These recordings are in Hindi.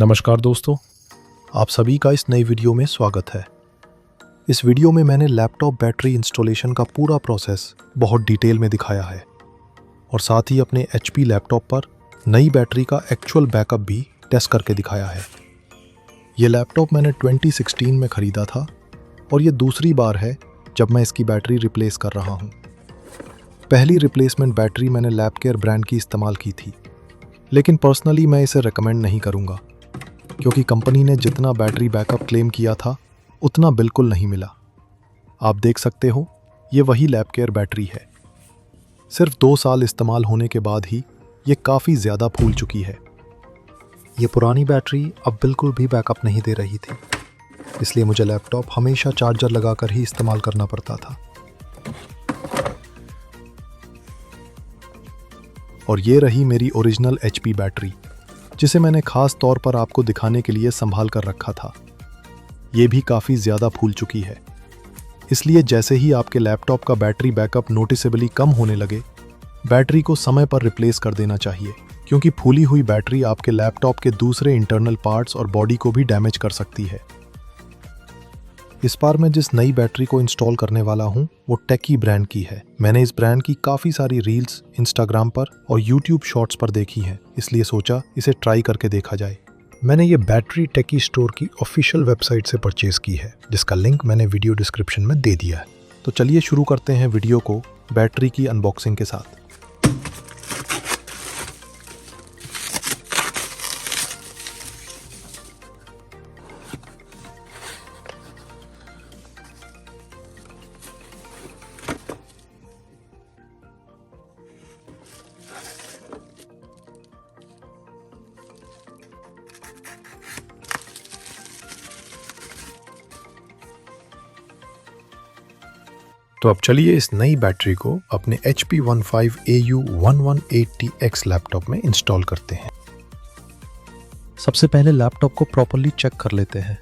नमस्कार दोस्तों, आप सभी का इस नई वीडियो में स्वागत है। इस वीडियो में मैंने लैपटॉप बैटरी इंस्टॉलेशन का पूरा प्रोसेस बहुत डिटेल में दिखाया है और साथ ही अपने HP लैपटॉप पर नई बैटरी का एक्चुअल बैकअप भी टेस्ट करके दिखाया है। ये लैपटॉप मैंने 2016 में ख़रीदा था और ये दूसरी बार है जब मैं इसकी बैटरी रिप्लेस कर रहा हूँ। पहली रिप्लेसमेंट बैटरी मैंने लैपकेयर ब्रांड की इस्तेमाल की थी, लेकिन पर्सनली मैं इसे रिकमेंड नहीं करूँगा क्योंकि कंपनी ने जितना बैटरी बैकअप क्लेम किया था उतना बिल्कुल नहीं मिला। आप देख सकते हो, ये वही लैपकेयर बैटरी है। सिर्फ 2 साल इस्तेमाल होने के बाद ही ये काफ़ी ज़्यादा फूल चुकी है। ये पुरानी बैटरी अब बिल्कुल भी बैकअप नहीं दे रही थी, इसलिए मुझे लैपटॉप हमेशा चार्जर लगाकर ही इस्तेमाल करना पड़ता था। और ये रही मेरी ओरिजिनल HP बैटरी, जिसे मैंने खास तौर पर आपको दिखाने के लिए संभाल कर रखा था। ये भी काफ़ी ज़्यादा फूल चुकी है, इसलिए जैसे ही आपके लैपटॉप का बैटरी बैकअप नोटिसेबली कम होने लगे, बैटरी को समय पर रिप्लेस कर देना चाहिए, क्योंकि फूली हुई बैटरी आपके लैपटॉप के दूसरे इंटरनल पार्ट्स और बॉडी को भी डैमेज कर सकती है। इस बार मैं जिस नई बैटरी को इंस्टॉल करने वाला हूँ वो टेकी ब्रांड की है। मैंने इस ब्रांड की काफ़ी सारी रील्स इंस्टाग्राम पर और यूट्यूब शॉर्ट्स पर देखी हैं, इसलिए सोचा इसे ट्राई करके देखा जाए। मैंने ये बैटरी टेकी स्टोर की ऑफिशियल वेबसाइट से परचेज की है, जिसका लिंक मैंने वीडियो डिस्क्रिप्शन में दे दिया है। तो चलिए शुरू करते हैं वीडियो को बैटरी की अनबॉक्सिंग के साथ। तो अब चलिए इस नई बैटरी को अपने HP 15AU1180X लैपटॉप में इंस्टॉल करते हैं। सबसे पहले लैपटॉप को प्रॉपर्ली चेक कर लेते हैं।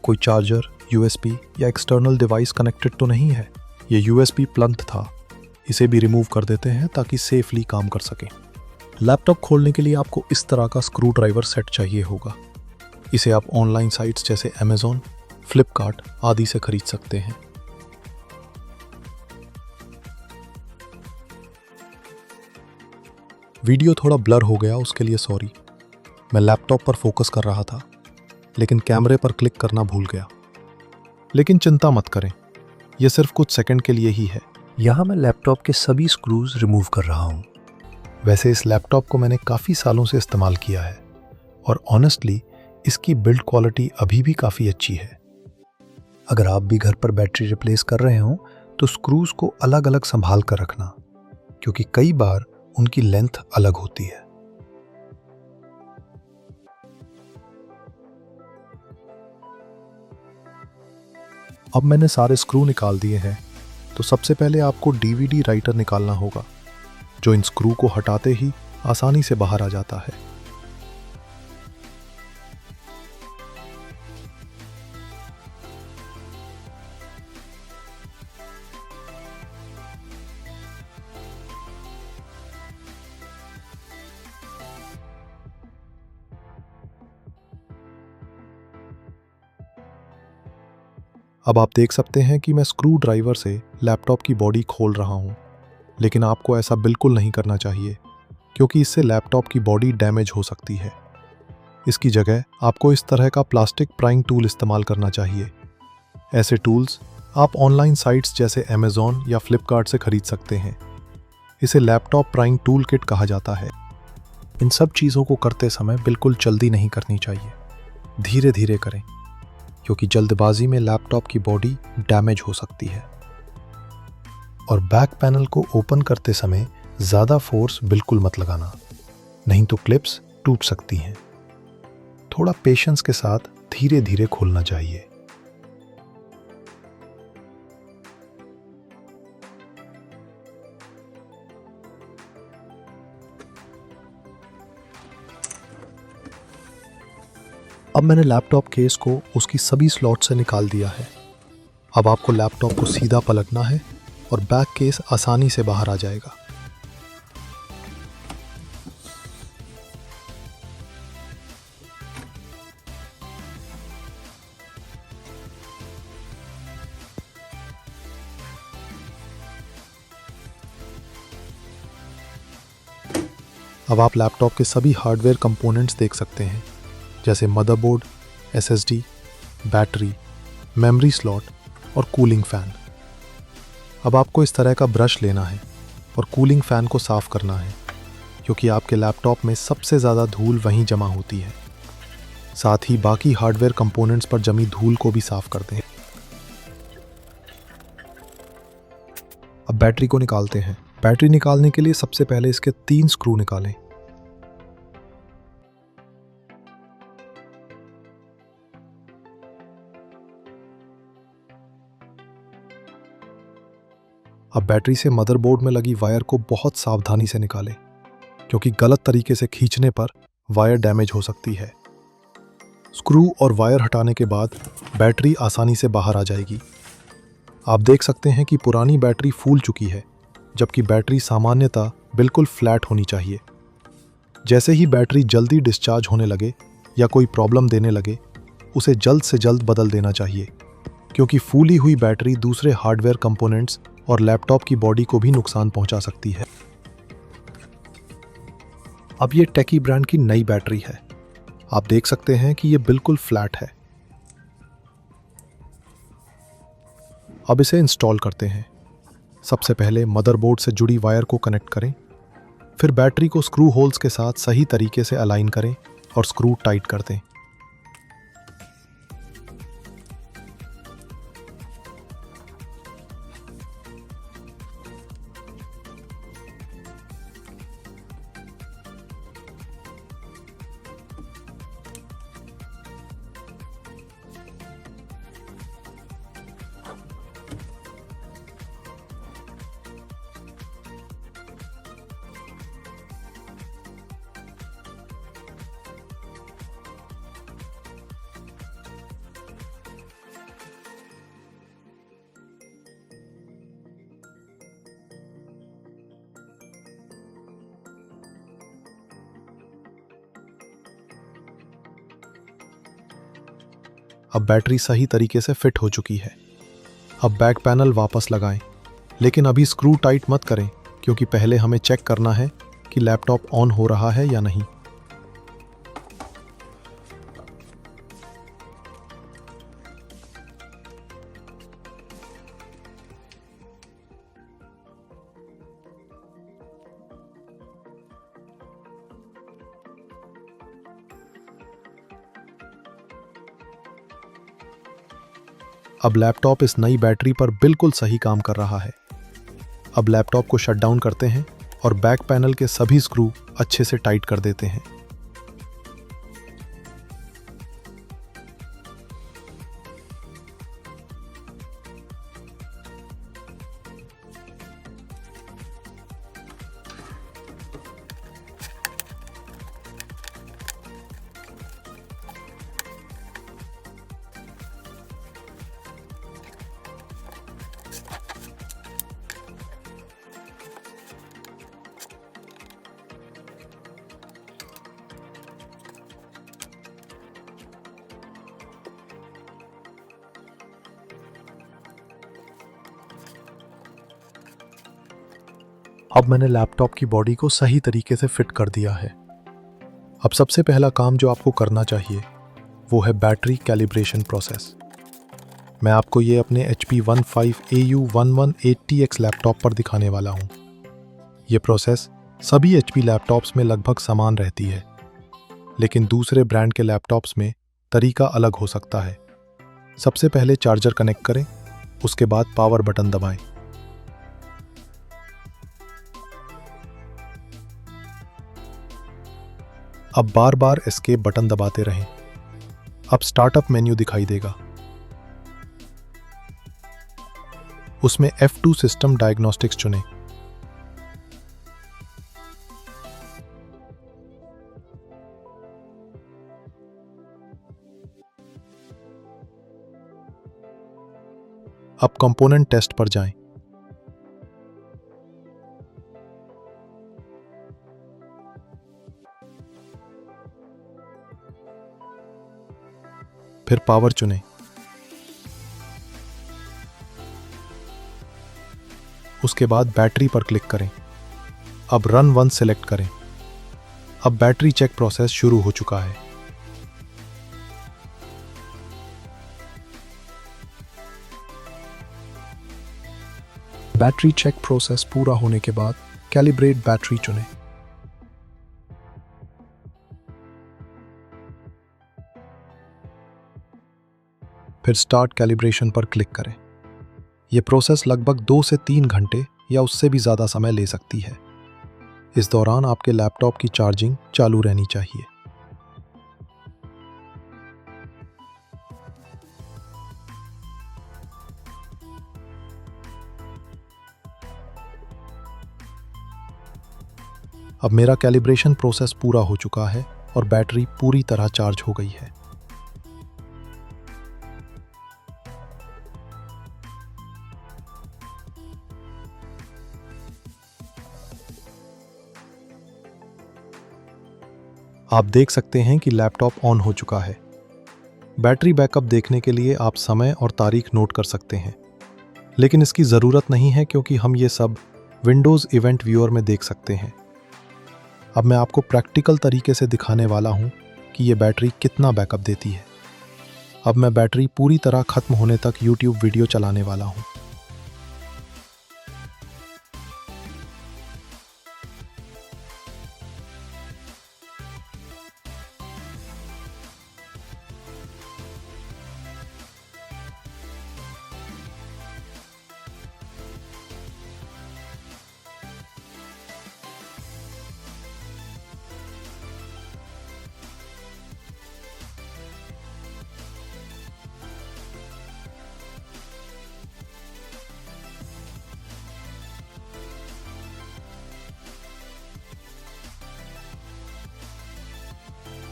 कोई चार्जर, USB या एक्सटर्नल डिवाइस कनेक्टेड तो नहीं है। ये USB प्लंथ था, इसे भी रिमूव कर देते हैं ताकि सेफली काम कर सकें। लैपटॉप खोलने के लिए आपको इस तरह का स्क्रू ड्राइवर सेट चाहिए होगा। इसे आप ऑनलाइन साइट्स जैसे Amazon, फ्लिपकार्ट आदि से खरीद सकते हैं। वीडियो थोड़ा ब्लर हो गया, उसके लिए सॉरी। मैं लैपटॉप पर फोकस कर रहा था, लेकिन कैमरे पर क्लिक करना भूल गया। लेकिन चिंता मत करें, यह सिर्फ कुछ सेकंड के लिए ही है। यहाँ मैं लैपटॉप के सभी स्क्रूज रिमूव कर रहा हूँ। वैसे इस लैपटॉप को मैंने काफ़ी सालों से इस्तेमाल किया है और ऑनेस्टली इसकी बिल्ड क्वालिटी अभी भी काफ़ी अच्छी है। अगर आप भी घर पर बैटरी रिप्लेस कर रहे हो तो स्क्रूज को अलग अलग संभाल कर रखना, क्योंकि कई बार उनकी लेंथ अलग होती है। अब मैंने सारे स्क्रू निकाल दिए हैं, तो सबसे पहले आपको DVD राइटर निकालना होगा, जो इन स्क्रू को हटाते ही आसानी से बाहर आ जाता है। अब आप देख सकते हैं कि मैं स्क्रू ड्राइवर से लैपटॉप की बॉडी खोल रहा हूं, लेकिन आपको ऐसा बिल्कुल नहीं करना चाहिए, क्योंकि इससे लैपटॉप की बॉडी डैमेज हो सकती है। इसकी जगह आपको इस तरह का प्लास्टिक प्राइंग टूल इस्तेमाल करना चाहिए। ऐसे टूल्स आप ऑनलाइन साइट्स जैसे Amazon या फ्लिपकार्ट से खरीद सकते हैं। इसे लैपटॉप प्राइंग टूल किट कहा जाता है। इन सब चीज़ों को करते समय बिल्कुल जल्दी नहीं करनी चाहिए, धीरे धीरे करें, क्योंकि जल्दबाजी में लैपटॉप की बॉडी डैमेज हो सकती है। और बैक पैनल को ओपन करते समय ज़्यादा फोर्स बिल्कुल मत लगाना, नहीं तो क्लिप्स टूट सकती हैं। थोड़ा पेशेंस के साथ धीरे धीरे खोलना चाहिए। अब मैंने लैपटॉप केस को उसकी सभी स्लॉट से निकाल दिया है। अब आपको लैपटॉप को सीधा पलटना है और बैक केस आसानी से बाहर आ जाएगा। अब आप लैपटॉप के सभी हार्डवेयर कंपोनेंट्स देख सकते हैं, जैसे motherboard, SSD, battery, memory slot और कूलिंग फैन। अब आपको इस तरह का ब्रश लेना है और कूलिंग फैन को साफ करना है, क्योंकि आपके लैपटॉप में सबसे ज़्यादा धूल वहीं जमा होती है। साथ ही बाकी हार्डवेयर कंपोनेंट्स पर जमी धूल को भी साफ कर दें। अब बैटरी को निकालते हैं। बैटरी निकालने के लिए सबसे पहले इसके 3 स्क्रू निकालें। अब बैटरी से मदरबोर्ड में लगी वायर को बहुत सावधानी से निकालें, क्योंकि गलत तरीके से खींचने पर वायर डैमेज हो सकती है। स्क्रू और वायर हटाने के बाद बैटरी आसानी से बाहर आ जाएगी। आप देख सकते हैं कि पुरानी बैटरी फूल चुकी है, जबकि बैटरी सामान्यतः बिल्कुल फ्लैट होनी चाहिए। जैसे ही बैटरी जल्दी डिस्चार्ज होने लगे या कोई प्रॉब्लम देने लगे, उसे जल्द से जल्द बदल देना चाहिए, क्योंकि फूली हुई बैटरी दूसरे हार्डवेयर कंपोनेंट्स और लैपटॉप की बॉडी को भी नुकसान पहुंचा सकती है। अब ये टेकी ब्रांड की नई बैटरी है। आप देख सकते हैं कि ये बिल्कुल फ्लैट है। अब इसे इंस्टॉल करते हैं। सबसे पहले मदरबोर्ड से जुड़ी वायर को कनेक्ट करें, फिर बैटरी को स्क्रू होल्स के साथ सही तरीके से अलाइन करें और स्क्रू टाइट कर दें। अब बैटरी सही तरीके से फिट हो चुकी है। अब बैक पैनल वापस लगाएं, लेकिन अभी स्क्रू टाइट मत करें, क्योंकि पहले हमें चेक करना है कि लैपटॉप ऑन हो रहा है या नहीं। अब लैपटॉप इस नई बैटरी पर बिल्कुल सही काम कर रहा है। अब लैपटॉप को शट डाउन करते हैं और बैक पैनल के सभी स्क्रू अच्छे से टाइट कर देते हैं। अब मैंने लैपटॉप की बॉडी को सही तरीके से फिट कर दिया है। अब सबसे पहला काम जो आपको करना चाहिए वो है बैटरी कैलिब्रेशन प्रोसेस। मैं आपको ये अपने HP 15AU1180X लैपटॉप पर दिखाने वाला हूँ। ये प्रोसेस सभी HP लैपटॉप्स में लगभग समान रहती है, लेकिन दूसरे ब्रांड के लैपटॉप्स में तरीका अलग हो सकता है। सबसे पहले चार्जर कनेक्ट करें, उसके बाद पावर बटन दबाएं। अब बार बार एस्केप बटन दबाते रहें। अब स्टार्टअप मेन्यू दिखाई देगा। उसमें F2 सिस्टम डायग्नोस्टिक्स चुनें। अब कंपोनेंट टेस्ट पर जाएं। फिर पावर चुनें। उसके बाद बैटरी पर क्लिक करें। अब रन वन सिलेक्ट करें। अब बैटरी चेक प्रोसेस शुरू हो चुका है। बैटरी चेक प्रोसेस पूरा होने के बाद कैलिब्रेट बैटरी चुनें। फिर स्टार्ट कैलिब्रेशन पर क्लिक करें। यह प्रोसेस लगभग 2 से 3 घंटे या उससे भी ज़्यादा समय ले सकती है। इस दौरान आपके लैपटॉप की चार्जिंग चालू रहनी चाहिए। अब मेरा कैलिब्रेशन प्रोसेस पूरा हो चुका है और बैटरी पूरी तरह चार्ज हो गई है। आप देख सकते हैं कि लैपटॉप ऑन हो चुका है। बैटरी बैकअप देखने के लिए आप समय और तारीख नोट कर सकते हैं, लेकिन इसकी ज़रूरत नहीं है क्योंकि हम ये सब विंडोज़ इवेंट व्यूअर में देख सकते हैं। अब मैं आपको प्रैक्टिकल तरीके से दिखाने वाला हूं कि ये बैटरी कितना बैकअप देती है। अब मैं बैटरी पूरी तरह ख़त्म होने तक यूट्यूब वीडियो चलाने वाला हूं।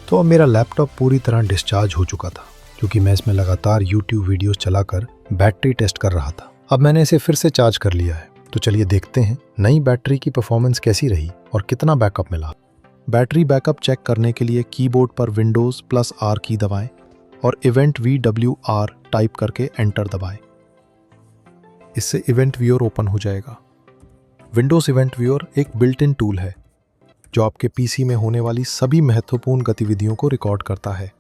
तो अब मेरा लैपटॉप पूरी तरह डिस्चार्ज हो चुका था, क्योंकि मैं इसमें लगातार YouTube वीडियोस चलाकर बैटरी टेस्ट कर रहा था। अब मैंने इसे फिर से चार्ज कर लिया है, तो चलिए देखते हैं नई बैटरी की परफॉर्मेंस कैसी रही और कितना बैकअप मिला। बैटरी बैकअप चेक करने के लिए कीबोर्ड पर Windows+R की दबाएं और इवेंट VWR टाइप करके एंटर दबाएं। इससे इवेंट व्यूअर ओपन हो जाएगा। विंडोज़ इवेंट व्यूअर एक बिल्ट इन टूल है जो आपके पीसी में होने वाली सभी महत्वपूर्ण गतिविधियों को रिकॉर्ड करता है,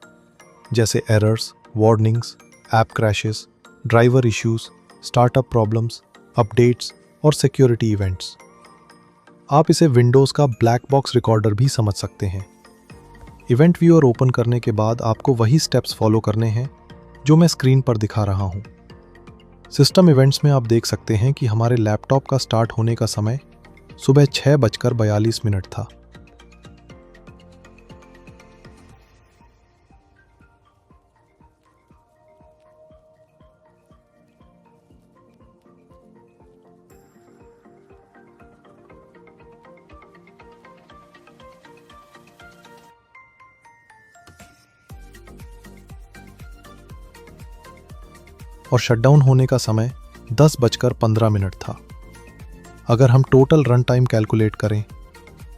जैसे errors, warnings, app crashes, driver issues, startup problems, updates और सिक्योरिटी इवेंट्स। आप इसे विंडोज़ का ब्लैक बॉक्स रिकॉर्डर भी समझ सकते हैं। इवेंट व्यूअर ओपन करने के बाद आपको वही स्टेप्स फॉलो करने हैं जो मैं स्क्रीन पर दिखा रहा हूँ। सिस्टम इवेंट्स में आप देख सकते हैं कि हमारे लैपटॉप का स्टार्ट होने का समय सुबह 6:42 था। और शटडाउन होने का समय 10:15 था। अगर हम टोटल रन टाइम कैलकुलेट करें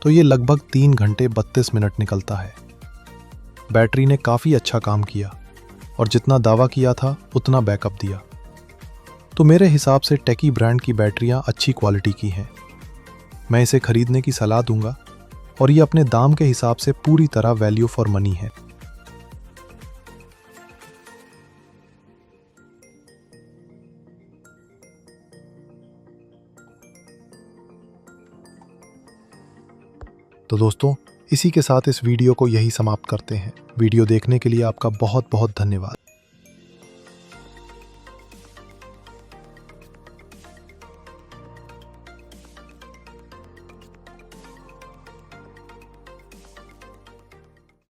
तो ये लगभग 3 घंटे 32 मिनट निकलता है। बैटरी ने काफ़ी अच्छा काम किया और जितना दावा किया था उतना बैकअप दिया। तो मेरे हिसाब से टेकी ब्रांड की बैटरियां अच्छी क्वालिटी की हैं। मैं इसे खरीदने की सलाह दूंगा और ये अपने दाम के हिसाब से पूरी तरह वैल्यू फॉर मनी है। तो दोस्तों, इसी के साथ इस वीडियो को यही समाप्त करते हैं। वीडियो देखने के लिए आपका बहुत बहुत धन्यवाद।